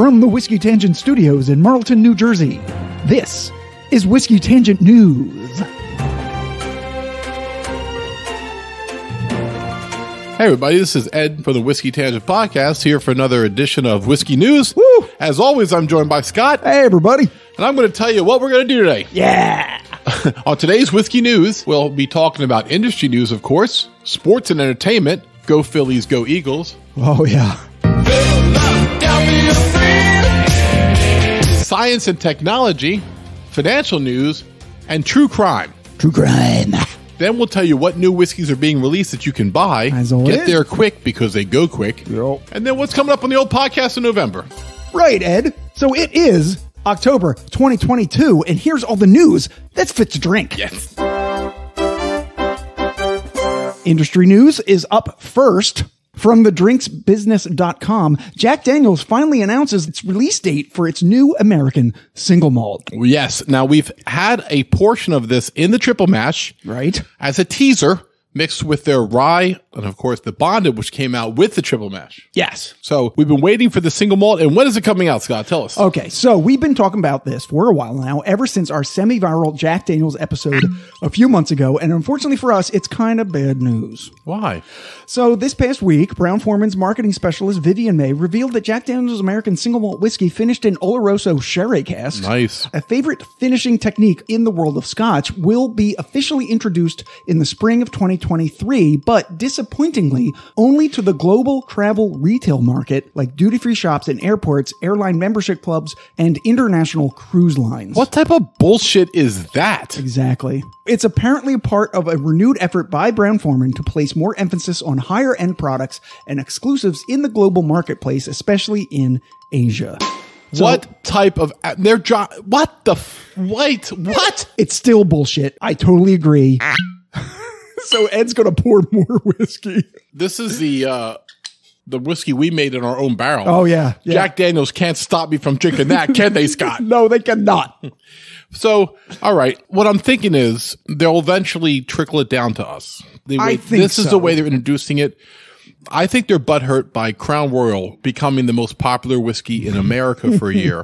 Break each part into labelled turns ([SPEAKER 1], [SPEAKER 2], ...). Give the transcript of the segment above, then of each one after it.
[SPEAKER 1] From the Whiskey Tangent Studios in Marlton, New Jersey, this is Whiskey Tangent News.
[SPEAKER 2] Hey everybody, this is Ed from the Whiskey Tangent Podcast, here for another edition of Whiskey News.
[SPEAKER 1] Woo!
[SPEAKER 2] As always, I'm joined by Scott.
[SPEAKER 1] Hey everybody.
[SPEAKER 2] And I'm going to tell you what we're going to do today.
[SPEAKER 1] Yeah!
[SPEAKER 2] On today's Whiskey News, we'll be talking about industry news, of course, sports and entertainment, go Phillies, go Eagles.
[SPEAKER 1] Oh yeah.
[SPEAKER 2] Science and technology, financial news, and true crime.
[SPEAKER 1] True crime.
[SPEAKER 2] Then we'll tell you what new whiskeys are being released that you can buy.
[SPEAKER 1] As always.
[SPEAKER 2] Get there quick because they go quick.
[SPEAKER 1] Yep.
[SPEAKER 2] And then what's coming up on the old podcast in November.
[SPEAKER 1] Right, Ed. So it is October 2022, and here's all the news that's fit to drink.
[SPEAKER 2] Yes.
[SPEAKER 1] Industry news is up first. From thedrinksbusiness.com, Jack Daniels finally announces its release date for its new American Single Malt.
[SPEAKER 2] Yes. Now, we've had a portion of this in the triple mash.
[SPEAKER 1] Right.
[SPEAKER 2] As a teaser, mixed with their rye, and of course the bonded, which came out with the triple mash.
[SPEAKER 1] Yes.
[SPEAKER 2] So we've been waiting for the single malt. And when is it coming out, Scott? Tell us.
[SPEAKER 1] Okay, so we've been talking about this for a while now, ever since our semi-viral Jack Daniels episode a few months ago. And unfortunately for us, it's kind of bad news.
[SPEAKER 2] Why?
[SPEAKER 1] So this past week, Brown-Forman's marketing specialist Vivian May revealed that Jack Daniels American Single Malt Whiskey finished in Oloroso sherry casks.
[SPEAKER 2] Nice.
[SPEAKER 1] A favorite finishing technique in the world of Scotch will be officially introduced in the spring of 2023, but disappointingly, only to the global travel retail market like duty-free shops and airports, airline membership clubs, and international cruise lines.
[SPEAKER 2] What type of bullshit is that?
[SPEAKER 1] Exactly. It's apparently a part of a renewed effort by Brown-Forman to place more emphasis on higher-end products and exclusives in the global marketplace, especially in Asia. So,
[SPEAKER 2] what type of what the wait, what?
[SPEAKER 1] It's still bullshit. I totally agree. So Ed's going to pour more whiskey.
[SPEAKER 2] This is the whiskey we made in our own barrel.
[SPEAKER 1] Oh, yeah.
[SPEAKER 2] Jack Daniels can't stop me from drinking that, can they, Scott?
[SPEAKER 1] No, they cannot.
[SPEAKER 2] So, all right. What I'm thinking is they'll eventually trickle it down to us.
[SPEAKER 1] I think
[SPEAKER 2] this is the way they're introducing it. I think they're butthurt by Crown Royal becoming the most popular whiskey in America for a year.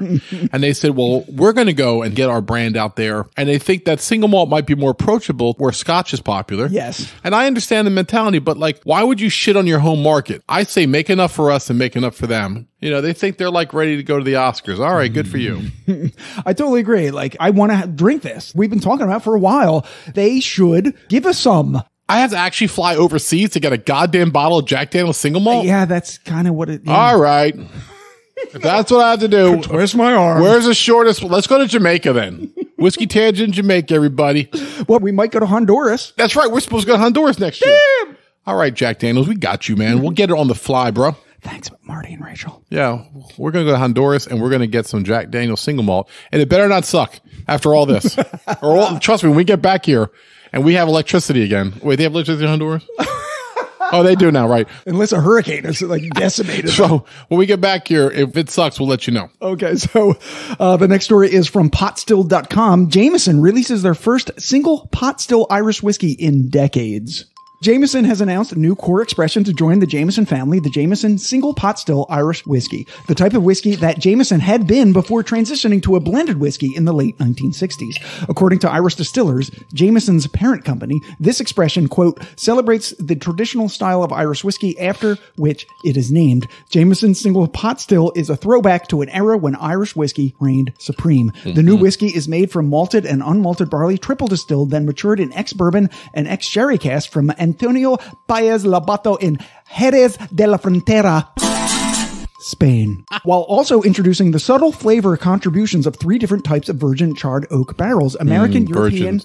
[SPEAKER 2] And they said, well, we're going to go and get our brand out there. And they think that single malt might be more approachable where Scotch is popular.
[SPEAKER 1] Yes.
[SPEAKER 2] And I understand the mentality, but like, why would you shit on your home market? I say make enough for us and make enough for them. You know, they think they're like ready to go to the Oscars. All right, good for you.
[SPEAKER 1] I totally agree. Like, I want to drink this. We've been talking about it for a while. They should give us some.
[SPEAKER 2] I have to actually fly overseas to get a goddamn bottle of Jack Daniels Single Malt?
[SPEAKER 1] Yeah, that's kind of what it is.
[SPEAKER 2] All right. If that's what I have to do.
[SPEAKER 1] Twist my arm.
[SPEAKER 2] Where's the shortest? Let's go to Jamaica then. Whiskey Tangent, Jamaica, everybody.
[SPEAKER 1] Well, we might go to Honduras.
[SPEAKER 2] That's right. We're supposed to go to Honduras next year.
[SPEAKER 1] Damn.
[SPEAKER 2] All right, Jack Daniels, we got you, man. We'll get it on the fly, bro.
[SPEAKER 1] Thanks, Marty and Rachel.
[SPEAKER 2] Yeah, we're going to go to Honduras and we're going to get some Jack Daniels Single Malt. And it better not suck after all this. Trust me, when we get back here and we have electricity again. Wait, they have electricity in Honduras? Oh, they do now, right?
[SPEAKER 1] Unless a hurricane is like decimated.
[SPEAKER 2] So when we get back here, if it sucks, we'll let you know.
[SPEAKER 1] Okay, so the next story is from potstill.com. Jameson releases their first single pot still Irish whiskey in decades. Jameson has announced a new core expression to join the Jameson family, the Jameson Single Pot Still Irish Whiskey, the type of whiskey that Jameson had been before transitioning to a blended whiskey in the late 1960s. According to Irish Distillers, Jameson's parent company, this expression, quote, celebrates the traditional style of Irish whiskey after which it is named. Jameson Single Pot Still is a throwback to an era when Irish whiskey reigned supreme. Mm-hmm. The new whiskey is made from malted and unmalted barley, triple distilled, then matured in ex-bourbon and ex-sherry cask from Antonio Paez Labato in Jerez de la Frontera, Spain, while also introducing the subtle flavor contributions of 3 different types of virgin charred oak barrels, American, European,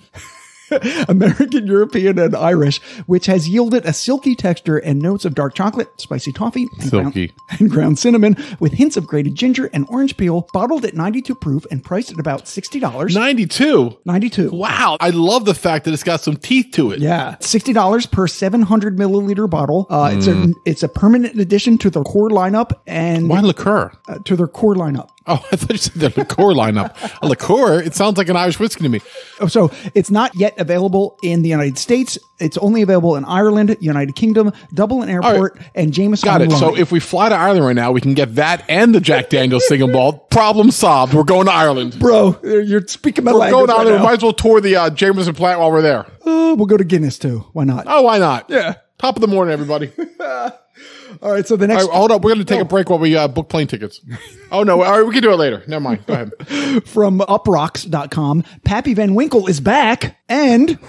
[SPEAKER 1] American, European, and Irish, which has yielded a silky texture and notes of dark chocolate, spicy toffee, and ground cinnamon, with hints of grated ginger and orange peel, bottled at 92 proof and priced at about $60.
[SPEAKER 2] 92?
[SPEAKER 1] 92.
[SPEAKER 2] Wow. I love the fact that it's got some teeth to it.
[SPEAKER 1] Yeah. $60 per 700 milliliter bottle. It's a permanent addition to their core lineup. And
[SPEAKER 2] why liqueur?
[SPEAKER 1] To their core lineup.
[SPEAKER 2] Oh, I thought you said the liqueur lineup. A liqueur? It sounds like an Irish whiskey to me.
[SPEAKER 1] So it's not yet available in the United States. It's only available in Ireland, United Kingdom, Dublin Airport, and Jameson.
[SPEAKER 2] Got it.
[SPEAKER 1] Online.
[SPEAKER 2] So if we fly to Ireland right now, we can get that and the Jack Daniels Single Malt. Problem solved. We're going to Ireland.
[SPEAKER 1] Bro, you're speaking my language.
[SPEAKER 2] We're going to Ireland. We might as well tour the Jameson plant while we're there.
[SPEAKER 1] We'll go to Guinness too. Why not?
[SPEAKER 2] Oh, why not?
[SPEAKER 1] Yeah.
[SPEAKER 2] Top of the morning, everybody.
[SPEAKER 1] All right, so the next...
[SPEAKER 2] All right, hold up. We're going to take a break while we book plane tickets. Oh, no. All right, we can do it later. Never mind. Go ahead.
[SPEAKER 1] From uprocks.com, Pappy Van Winkle is back, and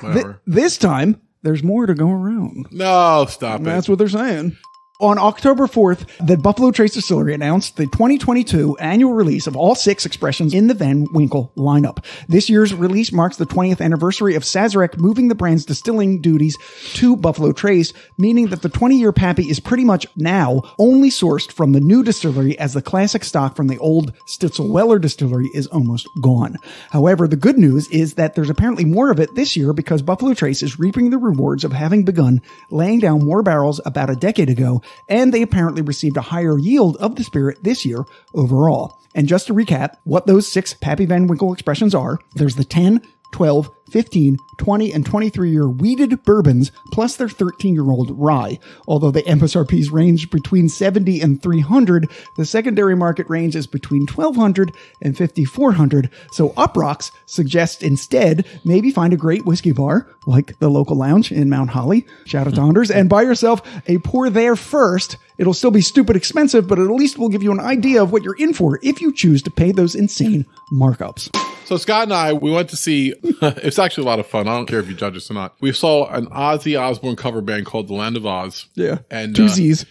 [SPEAKER 1] this time, there's more to go around.
[SPEAKER 2] No, stop it.
[SPEAKER 1] That's what they're saying. On October 4th, the Buffalo Trace Distillery announced the 2022 annual release of all 6 expressions in the Van Winkle lineup. This year's release marks the 20th anniversary of Sazerac moving the brand's distilling duties to Buffalo Trace, meaning that the 20-year Pappy is pretty much now only sourced from the new distillery, as the classic stock from the old Stitzel-Weller distillery is almost gone. However, the good news is that there's apparently more of it this year, because Buffalo Trace is reaping the rewards of having begun laying down more barrels about a decade ago, and they apparently received a higher yield of the spirit this year overall. And just to recap what those 6 Pappy Van Winkle expressions are, there's the 10, 12, 15, 20, and 23-year weeded bourbons, plus their 13-year-old rye. Although the MSRPs range between $70 and $300, the secondary market range is between $1,200 and $5,400. So Uprocks suggests instead maybe find a great whiskey bar, like the local lounge in Mount Holly, shout out to Anders, and buy yourself a pour there first. It'll still be stupid expensive, but at least will give you an idea of what you're in for if you choose to pay those insane markups.
[SPEAKER 2] So Scott and I, we went to see, it's actually a lot of fun. I don't care if you judge us or not. We saw an Ozzy Osbourne cover band called The Land of Oz.
[SPEAKER 1] Yeah.
[SPEAKER 2] And
[SPEAKER 1] 2 Z's.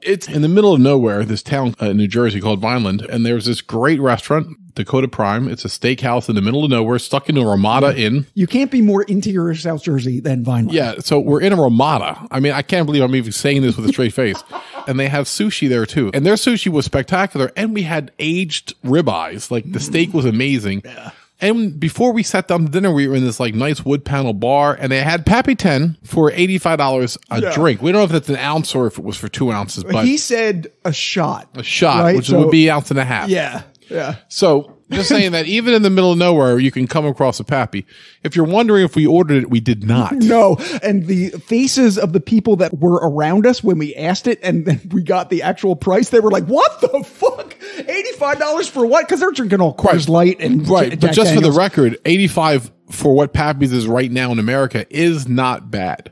[SPEAKER 2] It's in the middle of nowhere, this town in New Jersey called Vineland. And there's this great restaurant, Dakota Prime. It's a steakhouse in the middle of nowhere, stuck in a Ramada Inn.
[SPEAKER 1] You can't be more interior South Jersey than Vineland.
[SPEAKER 2] Yeah. So we're in a Ramada. I mean, I can't believe I'm even saying this with a straight face. And they have sushi there too. And their sushi was spectacular. And we had aged ribeyes. Like the steak was amazing. Yeah. And before we sat down to dinner, we were in this like nice wood panel bar, and they had Pappy 10 for $85 a drink. We don't know if that's an ounce or if it was for 2 ounces, but
[SPEAKER 1] he said a shot.
[SPEAKER 2] A shot, right? Which would be 1.5 ounces.
[SPEAKER 1] Yeah. Yeah.
[SPEAKER 2] So just saying that even in the middle of nowhere, you can come across a Pappy. If you're wondering if we ordered it, we did not.
[SPEAKER 1] No. And the faces of the people that were around us when we asked it and then we got the actual price, they were like, what the fuck? $85 for what? Because they're drinking all Coors Light and
[SPEAKER 2] Jack but just Daniels. For the record, $85 for what Pappy's is right now in America is not bad.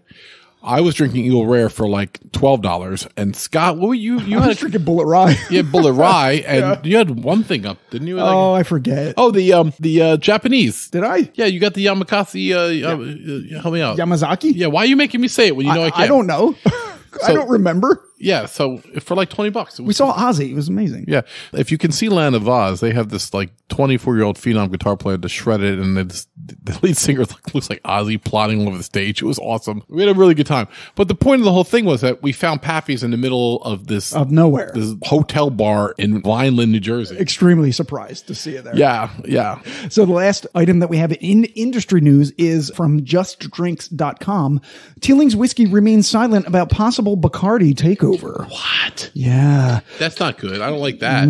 [SPEAKER 2] I was drinking Eagle Rare for like $12, and Scott, what were you had
[SPEAKER 1] drinking Bullet Rye.
[SPEAKER 2] Yeah, Bullet Rye, and you had one thing up, didn't you?
[SPEAKER 1] I forget.
[SPEAKER 2] Oh, the Japanese.
[SPEAKER 1] Did I?
[SPEAKER 2] Yeah, you got the Yamakasi. Help me out.
[SPEAKER 1] Yamazaki.
[SPEAKER 2] Yeah, why are you making me say it when you know I can't?
[SPEAKER 1] I don't know. I don't remember.
[SPEAKER 2] Yeah, so for like $20.
[SPEAKER 1] We saw Ozzy. It was amazing.
[SPEAKER 2] Yeah. If you can see Land of Oz, they have this like 24-year-old phenom guitar player to shred it, and the lead singer looks like Ozzy plodding all over the stage. It was awesome. We had a really good time. But the point of the whole thing was that we found Pappy's in the middle of this
[SPEAKER 1] nowhere,
[SPEAKER 2] this hotel bar in Vineland, New Jersey.
[SPEAKER 1] Extremely surprised to see it there.
[SPEAKER 2] Yeah, yeah.
[SPEAKER 1] So the last item that we have in industry news is from JustDrinks.com. Teeling's whiskey remains silent about possible Bacardi takeover.
[SPEAKER 2] What?
[SPEAKER 1] Yeah.
[SPEAKER 2] That's not good. I don't like that.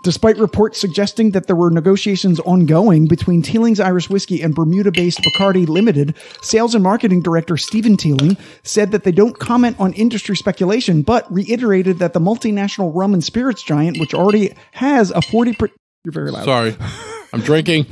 [SPEAKER 1] Despite reports suggesting that there were negotiations ongoing between Teeling's Irish Whiskey and Bermuda-based Bacardi Limited, sales and marketing director Stephen Teeling said that they don't comment on industry speculation, but reiterated that the multinational rum and spirits giant, which already has a 40%... You're very loud.
[SPEAKER 2] Sorry. I'm drinking.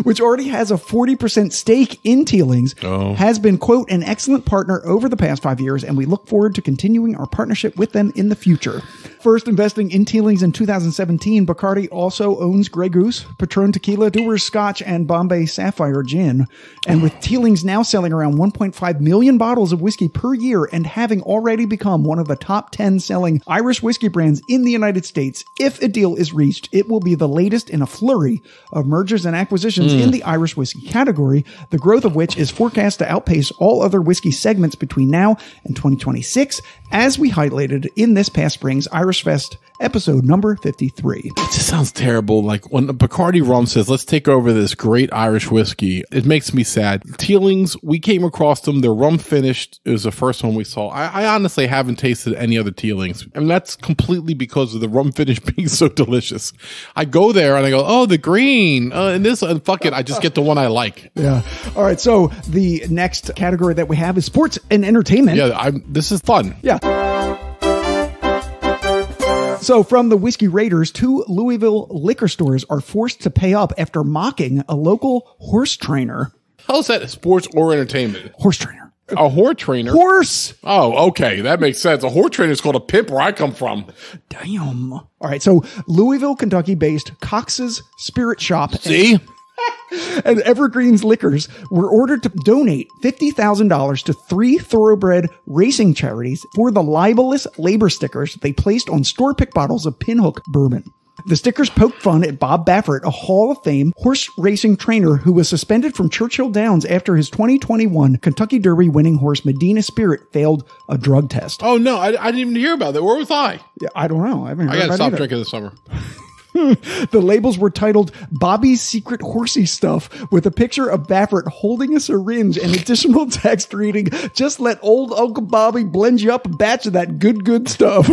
[SPEAKER 1] Which already has a 40% stake in Teeling's, has been, quote, an excellent partner over the past 5 years, and we look forward to continuing our partnership with them in the future. First investing in Teeling's in 2017, Bacardi also owns Grey Goose, Patron Tequila, Dewar's Scotch, and Bombay Sapphire Gin. And with Teeling's now selling around 1.5 million bottles of whiskey per year and having already become one of the top 10 selling Irish whiskey brands in the United States, if a deal is reached, it will be the latest in a flurry of mergers and acquisitions in the Irish whiskey category, the growth of which is forecast to outpace all other whiskey segments between now and 2026, as we highlighted in this past spring's Irish Fest episode number 53.
[SPEAKER 2] It just sounds terrible. Like when the Bacardi rum says, let's take over this great Irish whiskey, it makes me sad. Teelings, we came across them. They're rum finished. It was the first one we saw. I honestly haven't tasted any other Teelings. And that's completely because of the rum finish being so delicious. I go there and I go, oh, the green. And this, and fuck it. I just get the one I like.
[SPEAKER 1] Yeah. All right. So the next category that we have is sports and entertainment.
[SPEAKER 2] Yeah. This is fun.
[SPEAKER 1] Yeah. So from the Whiskey Raiders, 2 Louisville liquor stores are forced to pay up after mocking a local horse trainer.
[SPEAKER 2] How's that sports or entertainment?
[SPEAKER 1] Horse trainer.
[SPEAKER 2] A horse trainer?
[SPEAKER 1] Horse!
[SPEAKER 2] Oh, okay. That makes sense. A horse trainer is called a pimp where I come from.
[SPEAKER 1] Damn. All right. So Louisville, Kentucky-based Cox's Spirit Shop.
[SPEAKER 2] See?
[SPEAKER 1] And Evergreen's Liquors were ordered to donate $50,000 to 3 thoroughbred racing charities for the libelous labor stickers they placed on store-pick bottles of Pinhook bourbon. The stickers poked fun at Bob Baffert, a Hall of Fame horse racing trainer who was suspended from Churchill Downs after his 2021 Kentucky Derby winning horse Medina Spirit failed a drug test.
[SPEAKER 2] Oh, no. I didn't even hear about that. Where was I?
[SPEAKER 1] Yeah, I don't know. I
[SPEAKER 2] got to stop drinking this summer.
[SPEAKER 1] The labels were titled Bobby's Secret Horsey Stuff with a picture of Baffert holding a syringe and additional text reading, just let old Uncle Bobby blend you up a batch of that good stuff.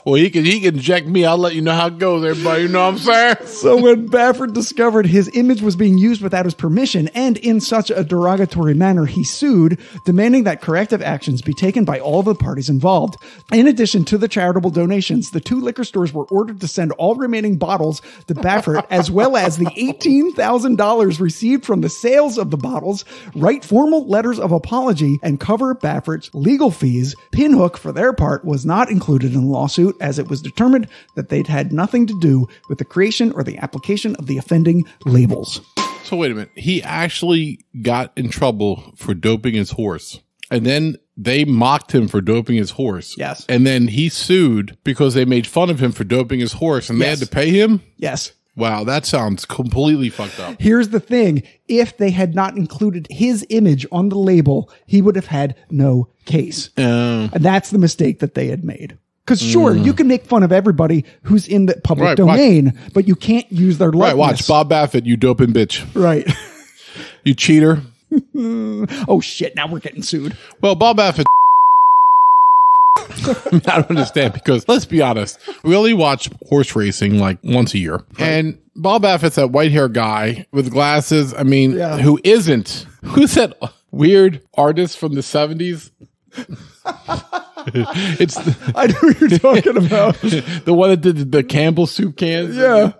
[SPEAKER 2] Well, he can inject me. I'll let you know how it goes, everybody. You know what I'm saying?
[SPEAKER 1] So when Baffert discovered his image was being used without his permission and in such a derogatory manner, he sued, demanding that corrective actions be taken by all the parties involved. In addition to the charitable donations, the 2 liquor stores were ordered to send all remaining bottles to Baffert, as well as the $18,000 received from the sales of the bottles, write formal letters of apology, and cover Baffert's legal fees. Pinhook, for their part, was not included in the lawsuit, as it was determined that they'd had nothing to do with the creation or the application of the offending labels.
[SPEAKER 2] So wait a minute. He actually got in trouble for doping his horse. And then they mocked him for doping his horse.
[SPEAKER 1] Yes.
[SPEAKER 2] And then he sued because they made fun of him for doping his horse and they had to pay him?
[SPEAKER 1] Yes.
[SPEAKER 2] Wow, that sounds completely fucked up.
[SPEAKER 1] Here's the thing. If they had not included his image on the label, he would have had no case. And that's the mistake that they had made. Because sure, you can make fun of everybody who's in the public domain, but you can't use their likeness.
[SPEAKER 2] Right, watch. Bob Baffert, you doping bitch.
[SPEAKER 1] Right.
[SPEAKER 2] You cheater.
[SPEAKER 1] Oh, shit. Now we're getting sued.
[SPEAKER 2] Well, Bob Baffert... I don't understand because let's be honest, we only watch horse racing like once a year. Right. And Bob Baffert's that white hair guy with glasses. I mean, who isn't? Who's that weird artist from the 70s?
[SPEAKER 1] I know what you're talking about.
[SPEAKER 2] The one that did the Campbell soup cans.
[SPEAKER 1] Yeah.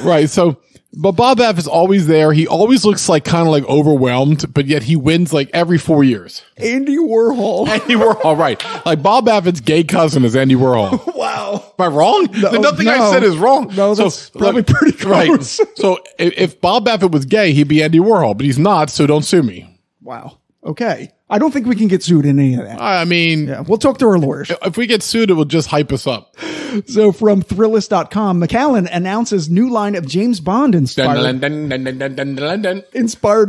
[SPEAKER 2] Right. So, but Bob Baffert's always there. He always looks like kind of like overwhelmed, but yet he wins like every 4 years.
[SPEAKER 1] Andy Warhol.
[SPEAKER 2] Andy Warhol, right. Like Bob Baffert's gay cousin is Andy Warhol.
[SPEAKER 1] Wow.
[SPEAKER 2] Am I wrong?
[SPEAKER 1] No,
[SPEAKER 2] nothing I said is wrong.
[SPEAKER 1] No, that's probably pretty close.
[SPEAKER 2] Right. So if Bob Baffert was gay, he'd be Andy Warhol, but he's not, so don't sue me.
[SPEAKER 1] Wow. Okay. I don't think we can get sued in any of that.
[SPEAKER 2] I mean...
[SPEAKER 1] Yeah, we'll talk to our lawyers.
[SPEAKER 2] If we get sued, it will just hype us up.
[SPEAKER 1] So from Thrillist.com, Macallan announces new line of James Bond inspired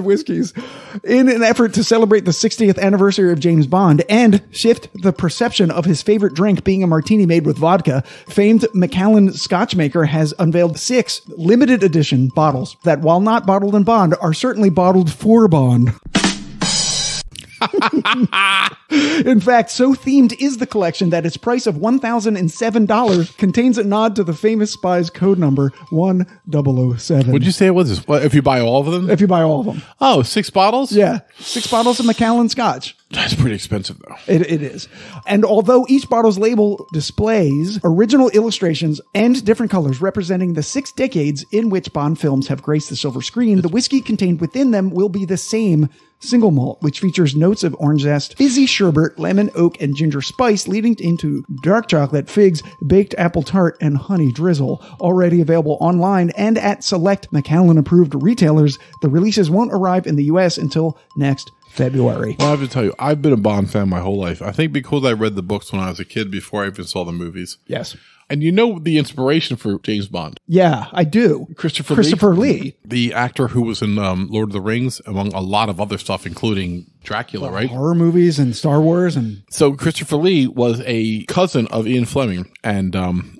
[SPEAKER 1] whiskeys in an effort to celebrate the 60th anniversary of James Bond and shift the perception of his favorite drink being a martini made with vodka. Famed Macallan Scotch maker has unveiled 6 limited edition bottles that, while not bottled in Bond, are certainly bottled for Bond. In fact, so themed is the collection that its price of $1,007 contains a nod to the famous spy's code number 1007.
[SPEAKER 2] What'd you say it was? If you buy all of them?
[SPEAKER 1] If you buy all of them.
[SPEAKER 2] Oh, 6 bottles?
[SPEAKER 1] Yeah. 6 bottles of Macallan Scotch.
[SPEAKER 2] That's pretty expensive, though.
[SPEAKER 1] It is. And although each bottle's label displays original illustrations and different colors representing the 6 decades in which Bond films have graced the silver screen, the whiskey contained within them will be the same single malt, which features notes of orange zest, fizzy sherbet, lemon, oak, and ginger spice, leading into dark chocolate, figs, baked apple tart, and honey drizzle. Already available online and at select Macallan-approved retailers, the releases won't arrive in the U.S. until next February.
[SPEAKER 2] Well, I have to tell you, I've been a Bond fan my whole life. I think because I read the books when I was a kid before I even saw the movies.
[SPEAKER 1] Yes.
[SPEAKER 2] And you know the inspiration for James Bond?
[SPEAKER 1] Yeah, I do. Christopher Lee.
[SPEAKER 2] The actor who was in Lord of the Rings, among a lot of other stuff, including Dracula, right?
[SPEAKER 1] Horror movies and Star Wars. And
[SPEAKER 2] so Christopher Lee was a cousin of Ian Fleming and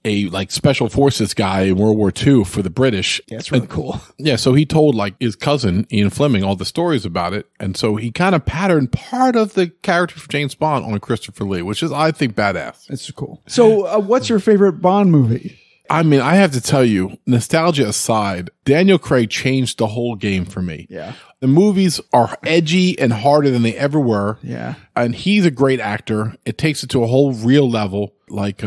[SPEAKER 2] a like special forces guy in World War II for the British.
[SPEAKER 1] Yeah, it's really cool.
[SPEAKER 2] Yeah, so he told like his cousin Ian Fleming all the stories about it, and so he kind of patterned part of the character of James Bond on Christopher Lee, which is, I think, badass.
[SPEAKER 1] It's cool. So what's your favorite Bond movie?
[SPEAKER 2] I mean, I have to tell you, nostalgia aside, Daniel Craig changed the whole game for me.
[SPEAKER 1] Yeah.
[SPEAKER 2] The movies are edgy and harder than they ever were.
[SPEAKER 1] Yeah.
[SPEAKER 2] And he's a great actor. It takes it to a whole real level. Like,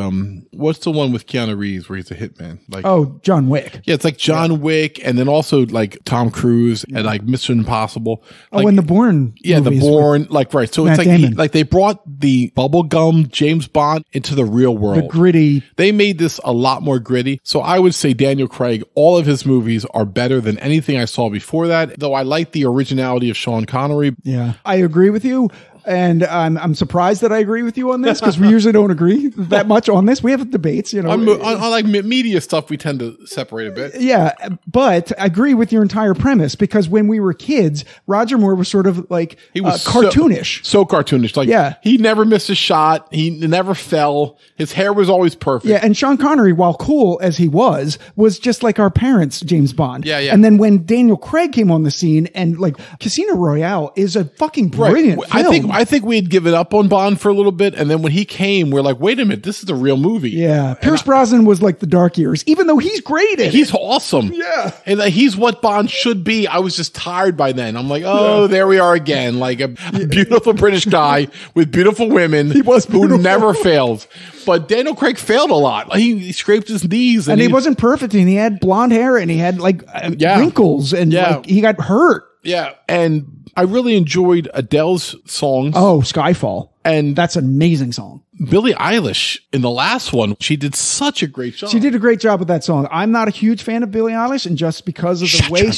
[SPEAKER 2] what's the one with Keanu Reeves where he's a hitman? Like,
[SPEAKER 1] oh, John Wick.
[SPEAKER 2] Yeah, it's like John Wick, and then also like Tom Cruise and like Mission Impossible. Like,
[SPEAKER 1] and the Bourne.
[SPEAKER 2] Yeah, the Bourne. Like, right. So
[SPEAKER 1] Matt
[SPEAKER 2] it's like like they brought the bubblegum James Bond into the real world.
[SPEAKER 1] The gritty.
[SPEAKER 2] They made this a lot more gritty. So I would say Daniel Craig, all of his movies are better than anything I saw before that, though I like the originality of Sean Connery.
[SPEAKER 1] Yeah, I agree with you. And I'm surprised that I agree with you on this because we usually don't agree that much on this. We have debates, you know.
[SPEAKER 2] On like media stuff, we tend to separate a bit.
[SPEAKER 1] Yeah, but I agree with your entire premise because when we were kids, Roger Moore was sort of like
[SPEAKER 2] he was
[SPEAKER 1] cartoonish.
[SPEAKER 2] So cartoonish. Like,
[SPEAKER 1] yeah.
[SPEAKER 2] He never missed a shot. He never fell. His hair was always perfect.
[SPEAKER 1] Yeah, and Sean Connery, while cool as he was just like our parents' James Bond.
[SPEAKER 2] Yeah, yeah.
[SPEAKER 1] And then when Daniel Craig came on the scene and like Casino Royale is a fucking brilliant film.
[SPEAKER 2] I think we had given up on Bond for a little bit, and then when he came, we're like, wait a minute, this is a real movie.
[SPEAKER 1] Yeah. Pierce Brosnan was like the dark years, even though he's great at
[SPEAKER 2] He's awesome.
[SPEAKER 1] Yeah.
[SPEAKER 2] And he's what Bond should be. I was just tired by then. I'm like, there we are again. Like a beautiful British guy with beautiful women who never fails. But Daniel Craig failed a lot. He scraped his knees.
[SPEAKER 1] And he wasn't perfect, and he had blonde hair, and he had like wrinkles, and like, he got hurt.
[SPEAKER 2] Yeah. And I really enjoyed Adele's songs.
[SPEAKER 1] Oh, Skyfall.
[SPEAKER 2] And
[SPEAKER 1] that's an amazing song.
[SPEAKER 2] Billie Eilish in the last one, she did such a great job.
[SPEAKER 1] She did a great job with that song. I'm not a huge fan of Billie Eilish, and just because of the way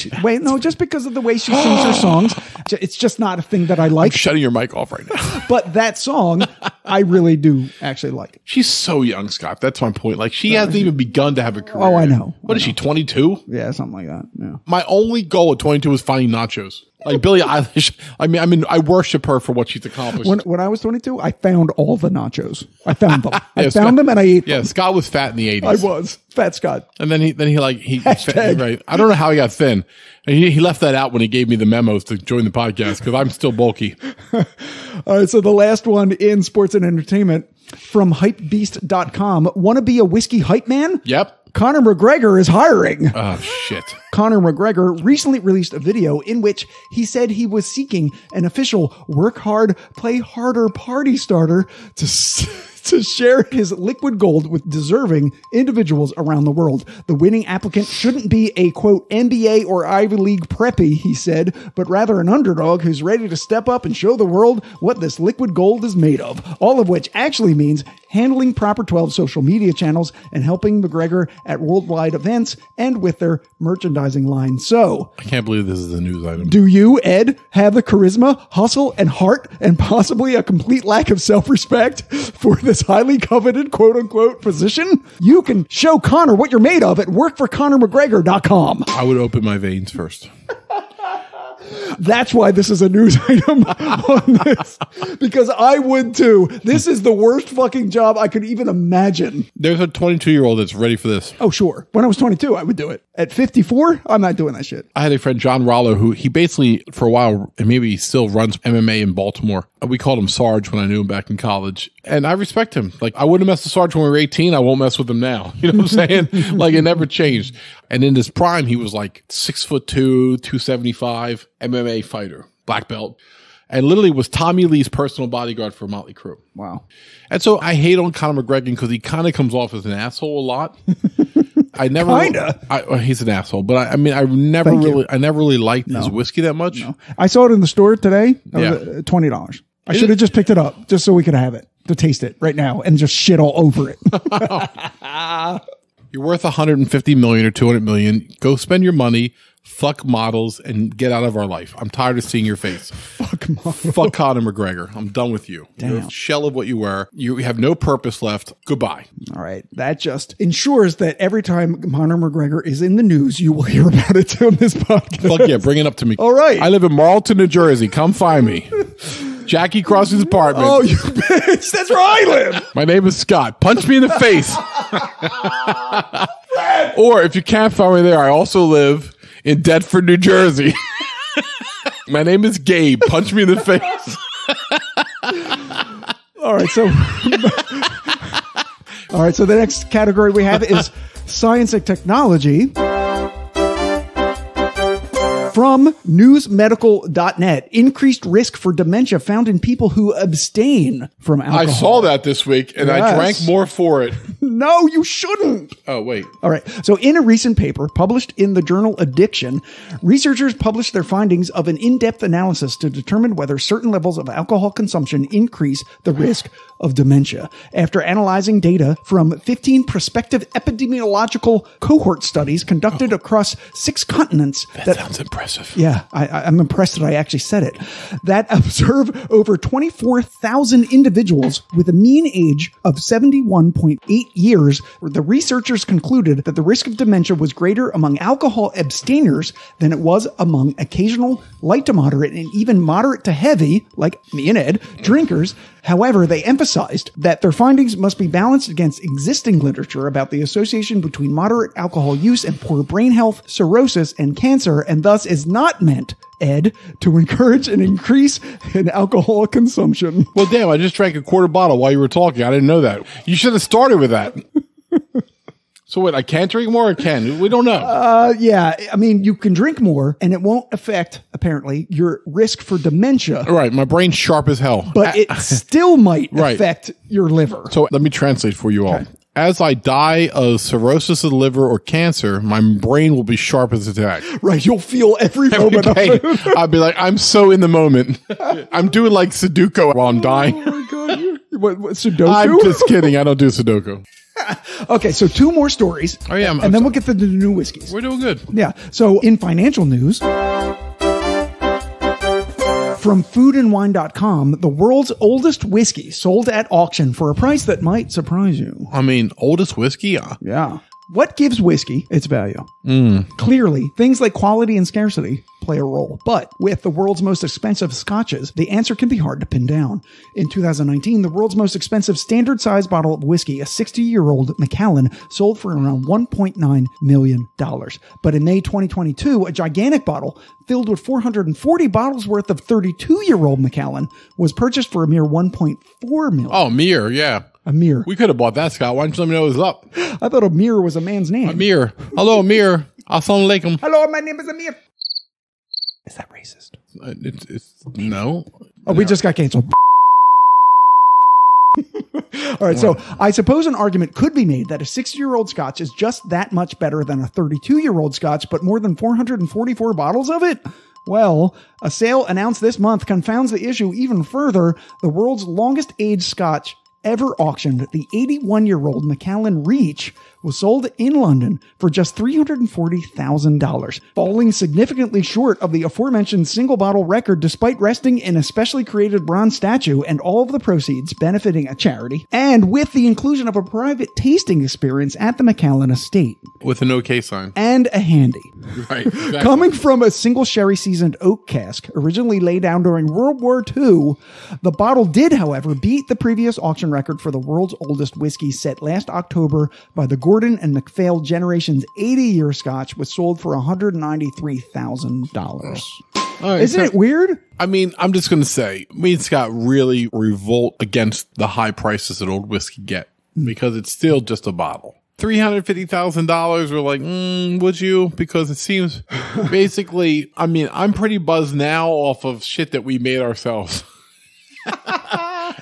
[SPEAKER 1] just because of the way she sings her songs, it's just not a thing that I like.
[SPEAKER 2] I'm shutting your mic off right now.
[SPEAKER 1] But that song, I really do actually like.
[SPEAKER 2] She's so young, Scott. That's my point. Like, she hasn't even begun to have a career.
[SPEAKER 1] Oh, I know.
[SPEAKER 2] What is she, 22?
[SPEAKER 1] Yeah, something like that. Yeah.
[SPEAKER 2] My only goal at 22 was finding nachos. Like Billie Eilish, I worship her for what she's accomplished.
[SPEAKER 1] When I was 22, I found all the nachos. I found them. I found them and I ate them.
[SPEAKER 2] Yeah, Scott was fat in the 80s.
[SPEAKER 1] I was. Fat Scott.
[SPEAKER 2] And then he right. I don't know how he got thin. And he left that out when he gave me the memos to join the podcast because I'm still bulky.
[SPEAKER 1] All right, so the last one in sports and entertainment from hypebeast.com. Want to be a whiskey hype man?
[SPEAKER 2] Yep.
[SPEAKER 1] Conor MacGregor is hiring.
[SPEAKER 2] Oh, shit.
[SPEAKER 1] Conor MacGregor recently released a video in which he said he was seeking an official work hard, play harder party starter to share his liquid gold with deserving individuals around the world. The winning applicant shouldn't be a, quote, MBA or Ivy League preppy, he said, but rather an underdog who's ready to step up and show the world what this liquid gold is made of. All of which actually means handling proper 12 social media channels and helping McGregor at worldwide events and with their merchandising line. So,
[SPEAKER 2] I can't believe this is a news item.
[SPEAKER 1] Do you, Ed, have the charisma, hustle, and heart, and possibly a complete lack of self-respect for this highly coveted quote-unquote position? You can show Conor what you're made of at workforconormcgregor.com.
[SPEAKER 2] I would open my veins first.
[SPEAKER 1] That's why this is a news item on this. Because I would too. This is the worst fucking job I could even imagine.
[SPEAKER 2] There's a 22-year-old that's ready for this.
[SPEAKER 1] Oh, sure. When I was 22, I would do it. At 54, I'm not doing that shit.
[SPEAKER 2] I had a friend, John Rollo, who he basically, for a while, and maybe he still runs MMA in Baltimore. We called him Sarge when I knew him back in college. And I respect him. Like, I wouldn't mess with Sarge when we were 18. I won't mess with him now. You know what I'm saying? Like, it never changed. And in his prime, he was like 6'2", 275, MMA fighter, black belt. And literally was Tommy Lee's personal bodyguard for Motley Crue.
[SPEAKER 1] Wow.
[SPEAKER 2] And so I hate on Conor McGregor because he kind of comes off as an asshole a lot. I never he's an asshole, but I never really liked his whiskey that much. No.
[SPEAKER 1] I saw it in the store today. $20. I should have just picked it up just so we could have it to taste it right now and just shit all over it.
[SPEAKER 2] You're worth $150 million or $200 million. Go spend your money. Fuck models and get out of our life. I'm tired of seeing your face.
[SPEAKER 1] Fuck models.
[SPEAKER 2] Fuck Conor McGregor. I'm done with you.
[SPEAKER 1] Damn.
[SPEAKER 2] You're a shell of what you were. You have no purpose left. Goodbye.
[SPEAKER 1] All right. That just ensures that every time Conor McGregor is in the news, you will hear about it on this podcast.
[SPEAKER 2] Fuck yeah. Bring it up to me.
[SPEAKER 1] All right.
[SPEAKER 2] I live in Marlton, New Jersey. Come find me. Jackie Crossing's apartment.
[SPEAKER 1] Oh, you bitch. That's where I live.
[SPEAKER 2] My name is Scott. Punch me in the face. Or if you can't find me there, I also live in Deptford, New Jersey. My name is Gabe. Punch me in the face.
[SPEAKER 1] All right. So the next category we have is science and technology. From newsmedical.net, increased risk for dementia found in people who abstain from alcohol.
[SPEAKER 2] I saw that this week, and I drank more for it.
[SPEAKER 1] No, you shouldn't.
[SPEAKER 2] Oh, wait.
[SPEAKER 1] All right. So in a recent paper published in the journal Addiction, researchers published their findings of an in-depth analysis to determine whether certain levels of alcohol consumption increase the risk of dementia. After analyzing data from 15 prospective epidemiological cohort studies conducted across 6 continents.
[SPEAKER 2] That sounds impressive.
[SPEAKER 1] Yeah, I'm impressed that I actually said it. That observe over 24,000 individuals with a mean age of 71.8 years. The researchers concluded that the risk of dementia was greater among alcohol abstainers than it was among occasional light to moderate and even moderate to heavy, like me and Ed, drinkers. However, they emphasized that their findings must be balanced against existing literature about the association between moderate alcohol use and poor brain health, cirrhosis, and cancer, and thus is not meant, Ed, to encourage an increase in alcohol consumption.
[SPEAKER 2] Well, damn, I just drank a quarter bottle while you were talking. I didn't know that. You should have started with that. So wait, I can't drink more or can? We don't know.
[SPEAKER 1] Yeah. I mean, you can drink more and it won't affect, apparently, your risk for dementia.
[SPEAKER 2] Right. My brain's sharp as hell.
[SPEAKER 1] But it still might affect your liver.
[SPEAKER 2] So let me translate for you all. Okay. As I die of cirrhosis of the liver or cancer, my brain will be sharp as a tack.
[SPEAKER 1] Right. You'll feel every moment of it.
[SPEAKER 2] I'll be like, I'm so in the moment. I'm doing like Sudoku while I'm dying.
[SPEAKER 1] Oh my God. What, Sudoku?
[SPEAKER 2] I'm just kidding. I don't do Sudoku.
[SPEAKER 1] Okay, so 2 more stories.
[SPEAKER 2] Oh, yeah.
[SPEAKER 1] And then we'll get to the new whiskeys.
[SPEAKER 2] We're doing good.
[SPEAKER 1] Yeah. So in financial news, from foodandwine.com, the world's oldest whiskey sold at auction for a price that might surprise you.
[SPEAKER 2] I mean, oldest whiskey?
[SPEAKER 1] Yeah. What gives whiskey its value? Clearly, things like quality and scarcity play a role. But with the world's most expensive scotches, the answer can be hard to pin down. In 2019, the world's most expensive standard-sized bottle of whiskey, a 60-year-old Macallan, sold for around $1.9 million. But in May 2022, a gigantic bottle filled with 440 bottles worth of 32-year-old Macallan was purchased for a mere $1.4 million.
[SPEAKER 2] Oh, mere, yeah.
[SPEAKER 1] Amir.
[SPEAKER 2] We could have bought that, Scott. Why didn't you let me know it was up?
[SPEAKER 1] I thought Amir was a man's name.
[SPEAKER 2] Amir. Hello, Amir. Assalamu alaikum.
[SPEAKER 1] Hello, my name is Amir. Is that racist?
[SPEAKER 2] It's no.
[SPEAKER 1] Oh, we just got canceled. All right, so I suppose an argument could be made that a 60-year-old scotch is just that much better than a 32-year-old scotch, but more than 444 bottles of it? Well, a sale announced this month confounds the issue even further. The world's longest aged scotch ever auctioned, the 81-year-old Macallan Reach, was sold in London for just $340,000, falling significantly short of the aforementioned single bottle record despite resting in a specially created bronze statue and all of the proceeds benefiting a charity, and with the inclusion of a private tasting experience at the Macallan estate.
[SPEAKER 2] With an OK sign.
[SPEAKER 1] And a handy.
[SPEAKER 2] Right. Exactly.
[SPEAKER 1] Coming from a single sherry seasoned oak cask, originally laid down during World War II, the bottle did, however, beat the previous auction record for the world's oldest whiskey set last October by the Gordon and MacPhail Generation's 80-year scotch, was sold for $193,000.
[SPEAKER 2] Right,
[SPEAKER 1] Isn't it weird?
[SPEAKER 2] I mean, I'm just going to say, me and Scott really revolt against the high prices that old whiskey get because it's still just a bottle. $350,000, we're like, would you? Because it seems basically, I mean, I'm pretty buzzed now off of shit that we made ourselves.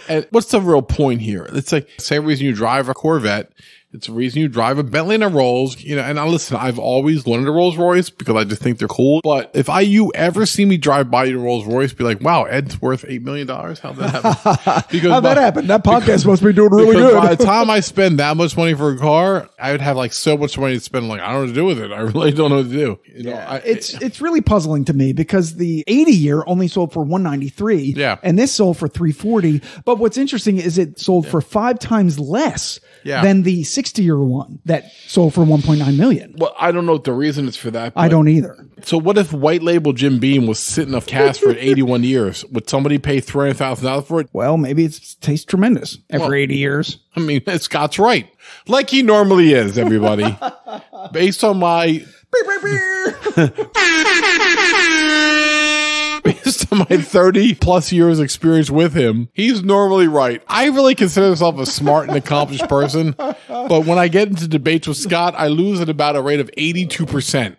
[SPEAKER 2] And what's the real point here? It's like, same reason you drive a Corvette. It's the reason you drive a Bentley and a Rolls, you know, and I listen, I've always wanted a Rolls Royce because I just think they're cool. But if you ever see me drive by your Rolls Royce, be like, wow, Ed's worth $8 million. How'd that happen? Because
[SPEAKER 1] how'd that happen? That podcast must be doing really good.
[SPEAKER 2] By the time I spend that much money for a car, I would have like so much money to spend. Like, I don't know what to do with it. I really don't know what to do. You know,
[SPEAKER 1] it's really puzzling to me because the 80-year only sold for $193.
[SPEAKER 2] Yeah.
[SPEAKER 1] And this sold for $340. But what's interesting is it sold for 5 times less than the 60 60-year one that sold for $1.9 million.
[SPEAKER 2] Well, I don't know what the reason is for that.
[SPEAKER 1] I don't either.
[SPEAKER 2] So what if white label Jim Beam was sitting a cask for 81 years? Would somebody pay $300,000 for it?
[SPEAKER 1] Well, maybe it tastes tremendous after 80 years.
[SPEAKER 2] I mean, Scott's right. Like he normally is, everybody. Based on my... Based on my 30-plus years experience with him, he's normally right. I really consider myself a smart and accomplished person, but when I get into debates with Scott, I lose at about a rate of 82%.